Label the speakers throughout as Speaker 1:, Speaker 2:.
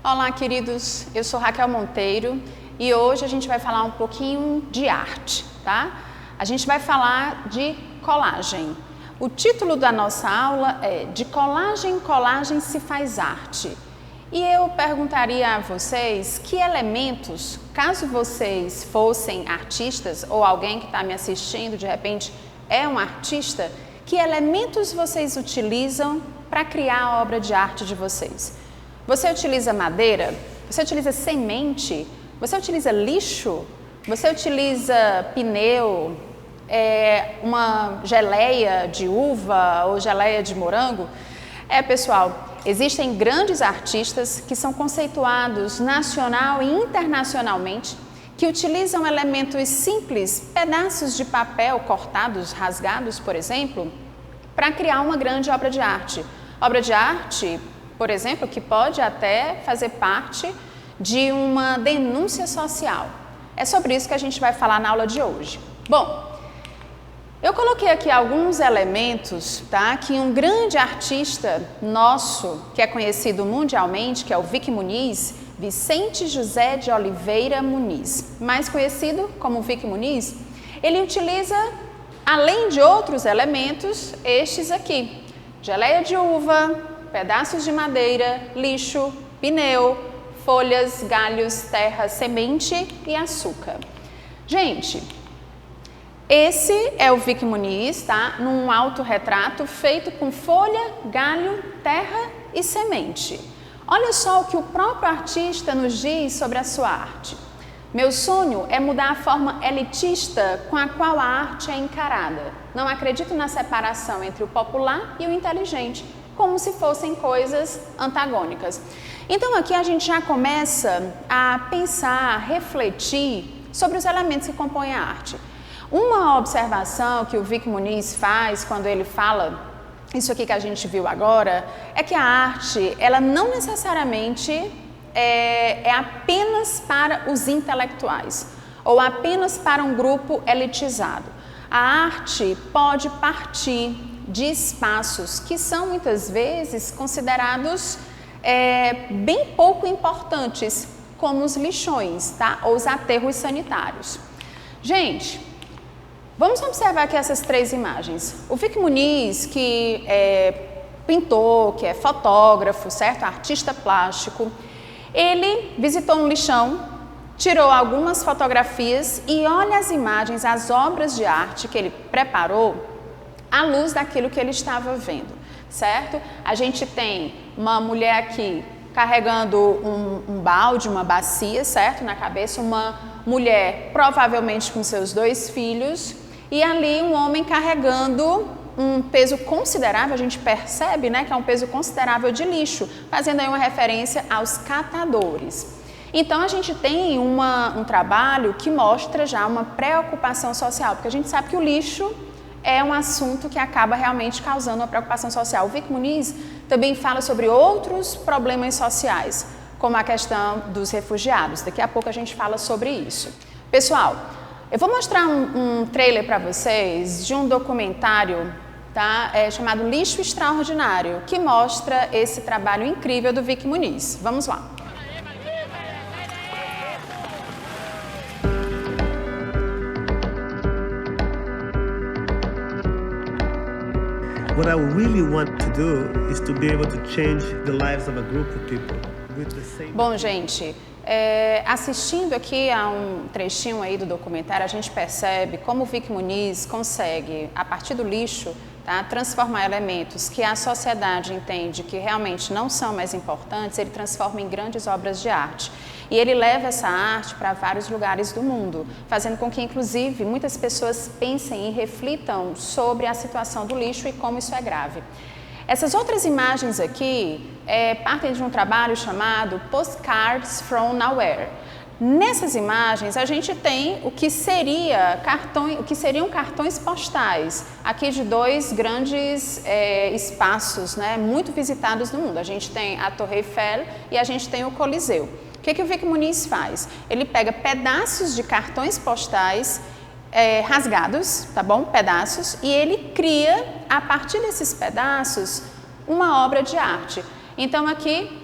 Speaker 1: Olá, queridos, eu sou Raquel Monteiro e hoje a gente vai falar um pouquinho de arte, tá? A gente vai falar de colagem. O título da nossa aula é De colagem em colagem se faz arte. E eu perguntaria a vocês que elementos, caso vocês fossem artistas ou alguém que está me assistindo de repente é um artista, que elementos vocês utilizam para criar a obra de arte de vocês? Você utiliza madeira? Você utiliza semente? Você utiliza lixo? Você utiliza pneu? Uma geleia de uva ou geleia de morango? Pessoal, existem grandes artistas que são conceituados nacional e internacionalmente, que utilizam elementos simples, pedaços de papel cortados, rasgados, por exemplo, para criar uma grande obra de arte. Obra de arte, por exemplo, que pode até fazer parte de uma denúncia social. É sobre isso que a gente vai falar na aula de hoje. Bom, eu coloquei aqui alguns elementos, tá, que um grande artista nosso, que é conhecido mundialmente, que é o Vic Muniz, Vicente José de Oliveira Muniz, mais conhecido como Vic Muniz, ele utiliza, além de outros elementos, estes aqui: geleia de uva, pedaços de madeira, lixo, pneu, folhas, galhos, terra, semente e açúcar. Gente, esse é o Vic Muniz, tá? Num autorretrato feito com folha, galho, terra e semente. Olha só o que o próprio artista nos diz sobre a sua arte. Meu sonho é mudar a forma elitista com a qual a arte é encarada. Não acredito na separação entre o popular e o inteligente, como se fossem coisas antagônicas. Então aqui a gente já começa a pensar, a refletir sobre os elementos que compõem a arte. Uma observação que o Vic Muniz faz quando ele fala isso aqui que a gente viu agora, é que a arte, ela não necessariamente é apenas para os intelectuais ou apenas para um grupo elitizado. A arte pode partir de espaços que são muitas vezes considerados bem pouco importantes, como os lixões, tá? Ou os aterros sanitários. Gente, vamos observar aqui essas três imagens. O Vic Muniz, que é pintor, que é fotógrafo, certo? Artista plástico, ele visitou um lixão, tirou algumas fotografias e olha as imagens, as obras de arte que ele preparou à luz daquilo que ele estava vendo, certo? A gente tem uma mulher aqui carregando um balde, uma bacia, certo? Na cabeça, uma mulher provavelmente com seus 2 filhos, e ali um homem carregando um peso considerável, a gente percebe, né, que é um peso considerável de lixo, fazendo aí uma referência aos catadores. Então a gente tem um trabalho que mostra já uma preocupação social, porque a gente sabe que o lixo é um assunto que acaba realmente causando uma preocupação social. O Vic Muniz também fala sobre outros problemas sociais, como a questão dos refugiados. Daqui a pouco a gente fala sobre isso. Pessoal, eu vou mostrar um trailer para vocês de um documentário, tá? Chamado Lixo Extraordinário, que mostra esse trabalho incrível do Vic Muniz. Vamos lá.
Speaker 2: What I really want to do is to be able to change the lives of a group of people with the same.
Speaker 1: Bom, gente, assistindo aqui a um trechinho aí do documentário, a gente percebe como o Vic Muniz consegue, a partir do lixo, tá, transformar elementos que a sociedade entende que realmente não são mais importantes, ele transforma em grandes obras de arte. E ele leva essa arte para vários lugares do mundo, fazendo com que, inclusive, muitas pessoas pensem e reflitam sobre a situação do lixo e como isso é grave. Essas outras imagens aqui partem de um trabalho chamado Postcards from Nowhere. Nessas imagens a gente tem o que seriam cartões postais, aqui de 2 grandes espaços, né, muito visitados no mundo. A gente tem a Torre Eiffel e a gente tem o Coliseu. O que o Vic Muniz faz? Ele pega pedaços de cartões postais rasgados, tá bom? Pedaços, e ele cria, a partir desses pedaços, uma obra de arte. Então aqui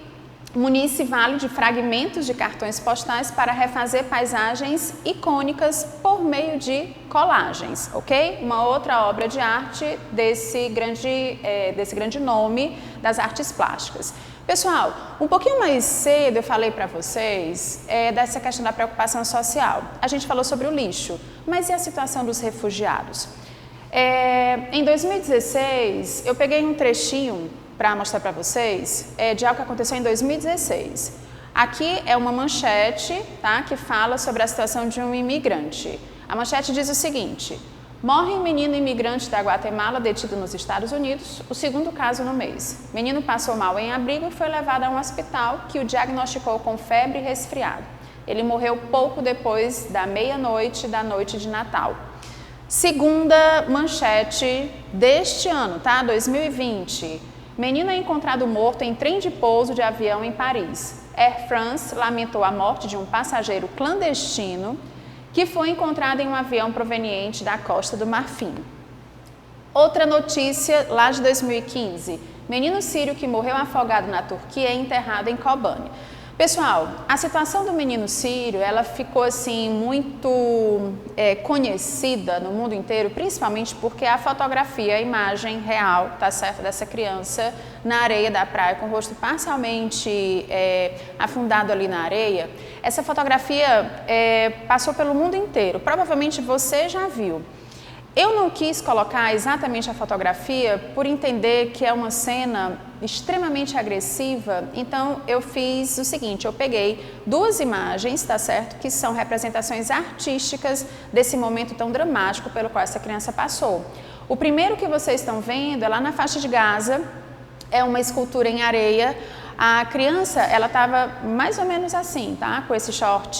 Speaker 1: Muniz se vale de fragmentos de cartões postais para refazer paisagens icônicas por meio de colagens, ok? Uma outra obra de arte desse grande nome das artes plásticas. Pessoal, um pouquinho mais cedo eu falei para vocês dessa questão da preocupação social. A gente falou sobre o lixo, mas e a situação dos refugiados? Em 2016, eu peguei um trechinho para mostrar para vocês de algo que aconteceu em 2016. Aqui é uma manchete, tá, que fala sobre a situação de um imigrante. A manchete diz o seguinte: morre um menino imigrante da Guatemala detido nos Estados Unidos, o segundo caso no mês. Menino passou mal em abrigo e foi levado a um hospital que o diagnosticou com febre e resfriado. Ele morreu pouco depois da meia-noite da noite de Natal. Segunda manchete deste ano, tá? 2020. Menino é encontrado morto em trem de pouso de avião em Paris. Air France lamentou a morte de um passageiro clandestino que foi encontrado em um avião proveniente da Costa do Marfim. Outra notícia lá de 2015. Menino sírio que morreu afogado na Turquia é enterrado em Kobane. Pessoal, a situação do menino sírio, ela ficou assim muito conhecida no mundo inteiro, principalmente porque a fotografia, a imagem real, tá certo, dessa criança na areia da praia com o rosto parcialmente afundado ali na areia, essa fotografia passou pelo mundo inteiro, provavelmente você já viu. Eu não quis colocar exatamente a fotografia por entender que é uma cena extremamente agressiva, então eu fiz o seguinte, eu peguei duas imagens, tá certo, que são representações artísticas desse momento tão dramático pelo qual essa criança passou. O primeiro que vocês estão vendo é lá na faixa de Gaza, é uma escultura em areia. A criança, ela estava mais ou menos assim, tá? Com esse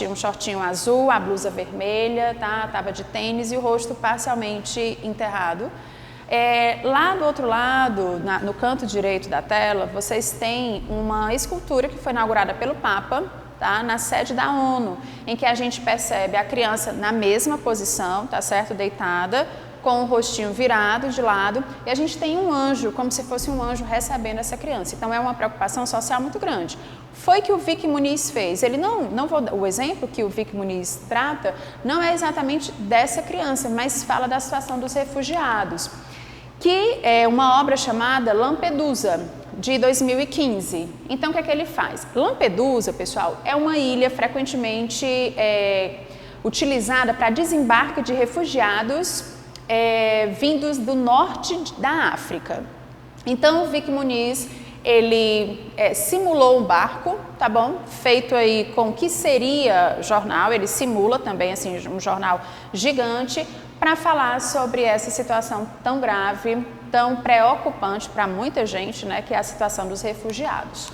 Speaker 1: um shortinho azul, a blusa vermelha, tá? Tava de tênis e o rosto parcialmente enterrado. Lá do outro lado, no canto direito da tela, vocês têm uma escultura que foi inaugurada pelo Papa, tá? Na sede da ONU, em que a gente percebe a criança na mesma posição, tá certo? Deitada, com o rostinho virado de lado, e a gente tem um anjo, como se fosse um anjo recebendo essa criança. Então é uma preocupação social muito grande. Foi que o Vic Muniz fez. Ele o exemplo que o Vic Muniz trata não é exatamente dessa criança, mas fala da situação dos refugiados, que é uma obra chamada Lampedusa, de 2015. Então o que é que ele faz? Lampedusa, pessoal, é uma ilha frequentemente utilizada para desembarque de refugiados vindos do norte da África. Então, o Vic Muniz, ele simulou um barco, tá bom? Feito aí com o que seria jornal, ele simula também assim um jornal gigante para falar sobre essa situação tão grave, tão preocupante para muita gente, né, que é a situação dos refugiados.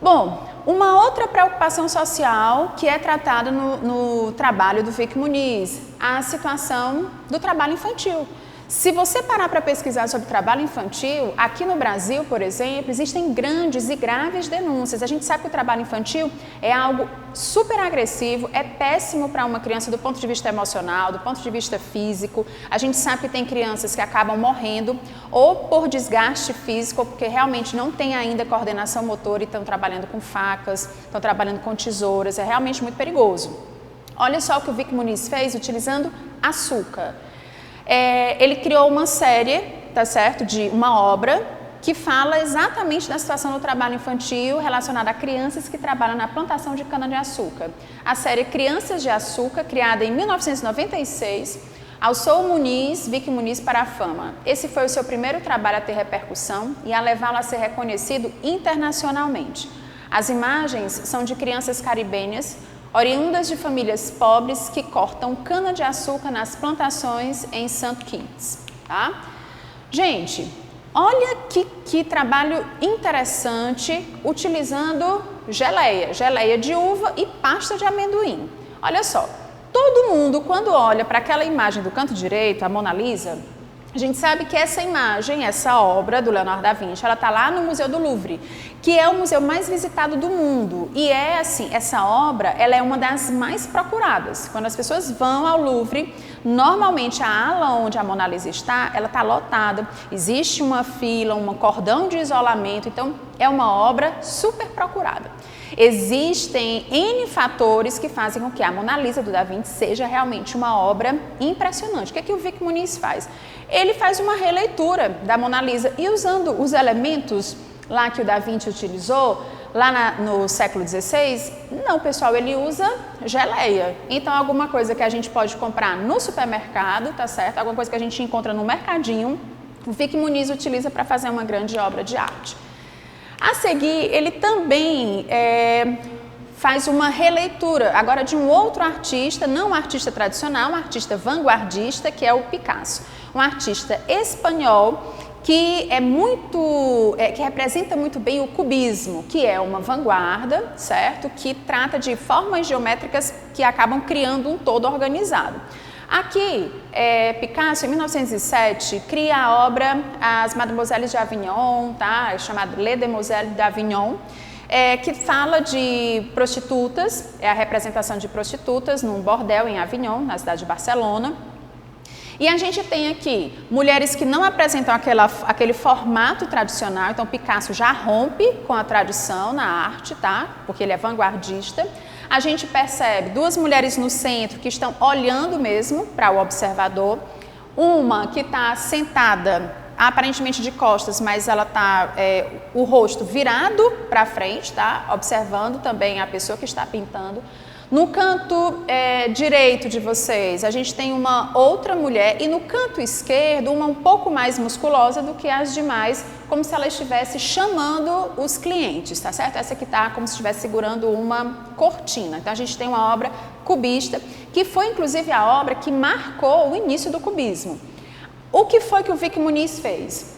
Speaker 1: Bom, uma outra preocupação social que é tratada no trabalho do Vic Muniz, a situação do trabalho infantil. Se você parar para pesquisar sobre trabalho infantil, aqui no Brasil, por exemplo, existem grandes e graves denúncias. A gente sabe que o trabalho infantil é algo super agressivo, é péssimo para uma criança do ponto de vista emocional, do ponto de vista físico. A gente sabe que tem crianças que acabam morrendo ou por desgaste físico, ou porque realmente não tem ainda coordenação motora e estão trabalhando com facas, estão trabalhando com tesouras, é realmente muito perigoso. Olha só o que o Vic Muniz fez utilizando açúcar. Ele criou uma série, tá certo, de uma obra que fala exatamente da situação do trabalho infantil relacionada a crianças que trabalham na plantação de cana-de-açúcar. A série Crianças de Açúcar, criada em 1996, alçou o Muniz, Vic Muniz, para a fama. Esse foi o seu primeiro trabalho a ter repercussão e a levá-lo a ser reconhecido internacionalmente. As imagens são de crianças caribenhas, oriundas de famílias pobres que cortam cana-de-açúcar nas plantações em St. Kitts, tá? Gente, olha que trabalho interessante utilizando geleia de uva e pasta de amendoim. Olha só, todo mundo quando olha para aquela imagem do canto direito, a Mona Lisa, A gente sabe que essa imagem, essa obra do Leonardo da Vinci, ela está lá no Museu do Louvre, que é o museu mais visitado do mundo. E é assim, essa obra, ela é uma das mais procuradas. Quando as pessoas vão ao Louvre, normalmente a ala onde a Mona Lisa está, ela está lotada. Existe uma fila, um cordão de isolamento, então é uma obra super procurada. Existem N fatores que fazem com que a Mona Lisa do Da Vinci seja realmente uma obra impressionante. O que é que o Vic Muniz faz? Ele faz uma releitura da Mona Lisa e usando os elementos lá que o Da Vinci utilizou, lá no século XVI, não, pessoal, ele usa geleia. Então, alguma coisa que a gente pode comprar no supermercado, tá certo? Alguma coisa que a gente encontra no mercadinho, o Vic Muniz utiliza para fazer uma grande obra de arte. A seguir, ele também faz uma releitura, agora de um outro artista, não um artista tradicional, um artista vanguardista, que é o Picasso. Um artista espanhol que que representa muito bem o cubismo, que é uma vanguarda, certo? Que trata de formas geométricas que acabam criando um todo organizado. Aqui, Picasso, em 1907, cria a obra As Mademoiselles de Avignon, tá? É chamado Les Demoiselles d'Avignon, que fala de prostitutas, é a representação de prostitutas num bordel em Avignon, na cidade de Barcelona. E a gente tem aqui mulheres que não apresentam aquele formato tradicional, então Picasso já rompe com a tradição na arte, tá? Porque ele é vanguardista. A gente percebe duas mulheres no centro que estão olhando mesmo para o observador, uma que está sentada aparentemente de costas, mas ela está o rosto virado para frente, tá? Observando também a pessoa que está pintando. No canto direito de vocês, a gente tem uma outra mulher e no canto esquerdo, uma um pouco mais musculosa do que as demais, como se ela estivesse chamando os clientes, tá certo? Essa aqui está como se estivesse segurando uma cortina. Então, a gente tem uma obra cubista, que foi inclusive a obra que marcou o início do cubismo. O que foi que o Vic Muniz fez?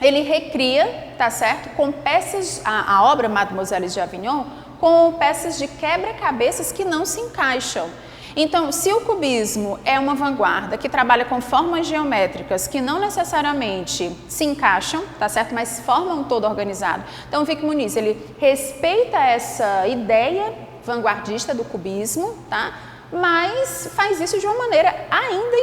Speaker 1: Ele recria, tá certo? Com peças, a obra Mademoiselles de Avignon, com peças de quebra-cabeças que não se encaixam. Então, se o cubismo é uma vanguarda que trabalha com formas geométricas que não necessariamente se encaixam, tá certo? Mas formam um todo organizado. Então, o Vic Muniz, ele respeita essa ideia vanguardista do cubismo, tá? Mas faz isso de uma maneira ainda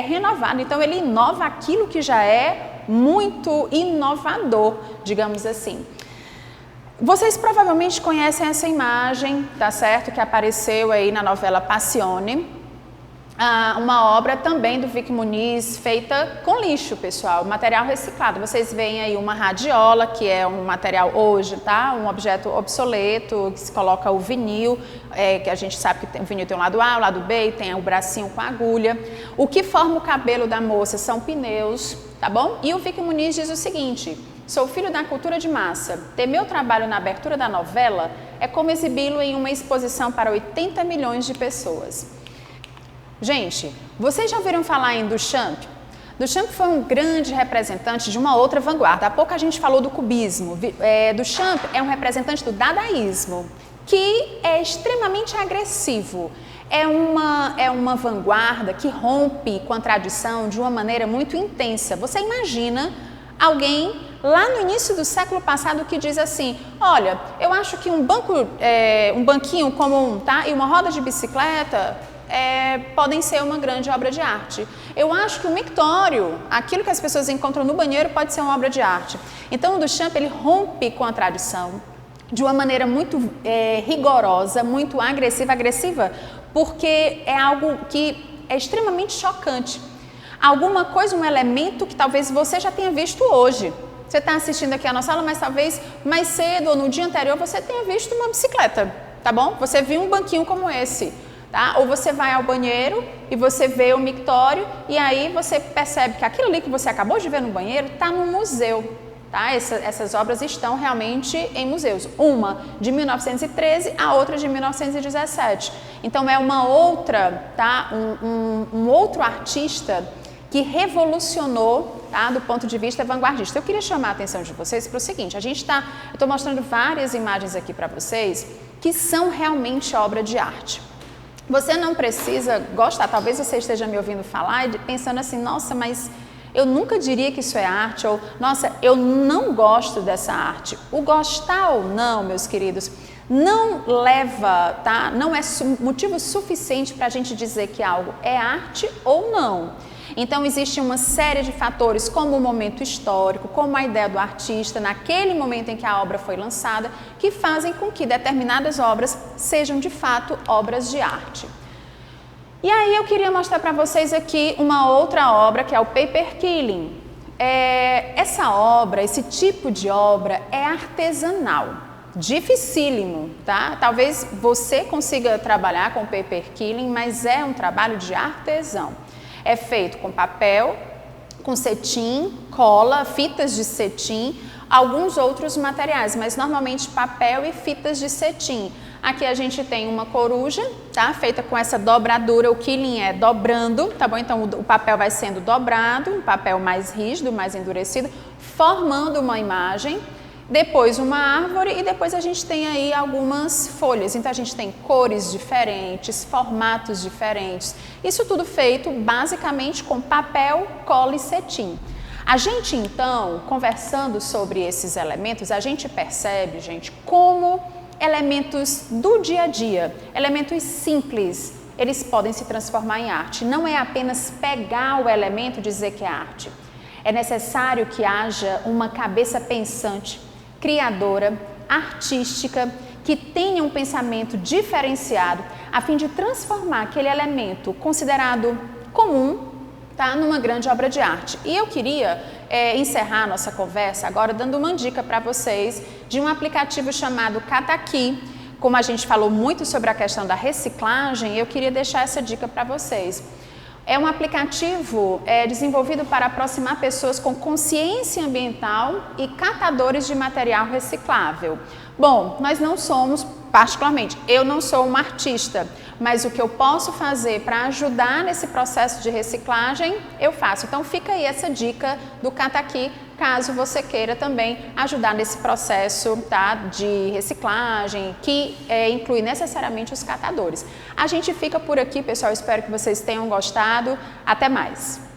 Speaker 1: renovada. Então, ele inova aquilo que já é muito inovador, digamos assim. Vocês provavelmente conhecem essa imagem, tá certo? Que apareceu aí na novela Passione, uma obra também do Vic Muniz, feita com lixo, pessoal, material reciclado. Vocês veem aí uma radiola, que é um material hoje, tá? Um objeto obsoleto, que se coloca o vinil, que a gente sabe que o vinil tem um lado A, o lado B, e tem o bracinho com agulha. O que forma o cabelo da moça são pneus, tá bom? E o Vic Muniz diz o seguinte: sou filho da cultura de massa. Ter meu trabalho na abertura da novela é como exibi-lo em uma exposição para 80 milhões de pessoas. Gente, vocês já ouviram falar em Duchamp? Duchamp foi um grande representante de uma outra vanguarda. Há pouco a gente falou do cubismo. Duchamp é um representante do dadaísmo, que é extremamente agressivo. É uma vanguarda que rompe com a tradição de uma maneira muito intensa. Você imagina alguém lá no início do século passado que diz assim: olha, eu acho que um banquinho comum, tá? E uma roda de bicicleta podem ser uma grande obra de arte. Eu acho que o mictório, aquilo que as pessoas encontram no banheiro, pode ser uma obra de arte. Então, o Duchamp, ele rompe com a tradição de uma maneira muito rigorosa, muito agressiva, porque é algo que é extremamente chocante. Alguma coisa, um elemento que talvez você já tenha visto hoje. Você está assistindo aqui a nossa aula, mas talvez mais cedo ou no dia anterior você tenha visto uma bicicleta, tá bom? Você viu um banquinho como esse, tá? Ou você vai ao banheiro e você vê o mictório e aí você percebe que aquilo ali que você acabou de ver no banheiro está no museu, tá? Essas obras estão realmente em museus. Uma de 1913, a outra de 1917. Então é uma outra, tá? Um outro artista que revolucionou, tá, do ponto de vista vanguardista. Eu queria chamar a atenção de vocês para o seguinte: eu estou mostrando várias imagens aqui para vocês que são realmente obra de arte. Você não precisa gostar, talvez você esteja me ouvindo falar e pensando assim: nossa, mas Eu nunca diria que isso é arte ou, nossa, eu não gosto dessa arte. O gostar ou não, meus queridos, não leva, tá? Não é motivo suficiente para a gente dizer que algo é arte ou não. Então, existe uma série de fatores, como o momento histórico, como a ideia do artista, naquele momento em que a obra foi lançada, que fazem com que determinadas obras sejam, de fato, obras de arte. E aí eu queria mostrar para vocês aqui uma outra obra, que é o Paper Quilling. Essa obra, esse tipo de obra é artesanal, dificílimo, tá? Talvez você consiga trabalhar com Paper Quilling, mas é um trabalho de artesão. É feito com papel, com cetim, cola, fitas de cetim, alguns outros materiais, mas normalmente papel e fitas de cetim. Aqui a gente tem uma coruja, tá? Feita com essa dobradura, o quilling é dobrando, tá bom? Então o papel vai sendo dobrado, um papel mais rígido, mais endurecido, formando uma imagem, depois uma árvore e depois a gente tem aí algumas folhas. Então a gente tem cores diferentes, formatos diferentes, isso tudo feito basicamente com papel, cola e cetim. A gente então, conversando sobre esses elementos, a gente percebe, gente, como elementos do dia a dia, elementos simples, eles podem se transformar em arte. Não é apenas pegar o elemento e dizer que é arte. É necessário que haja uma cabeça pensante, criadora, artística, que tenha um pensamento diferenciado, a fim de transformar aquele elemento considerado comum, tá, numa grande obra de arte. E eu queria encerrar nossa conversa agora dando uma dica para vocês de um aplicativo chamado Cataqui. Como a gente falou muito sobre a questão da reciclagem, eu queria deixar essa dica para vocês. É um aplicativo desenvolvido para aproximar pessoas com consciência ambiental e catadores de material reciclável. Bom, nós não somos, particularmente, eu não sou uma artista, mas o que eu posso fazer para ajudar nesse processo de reciclagem, eu faço. Então fica aí essa dica do Cataqui, caso você queira também ajudar nesse processo, tá, de reciclagem, que inclui necessariamente os catadores. A gente fica por aqui, pessoal, espero que vocês tenham gostado. Até mais!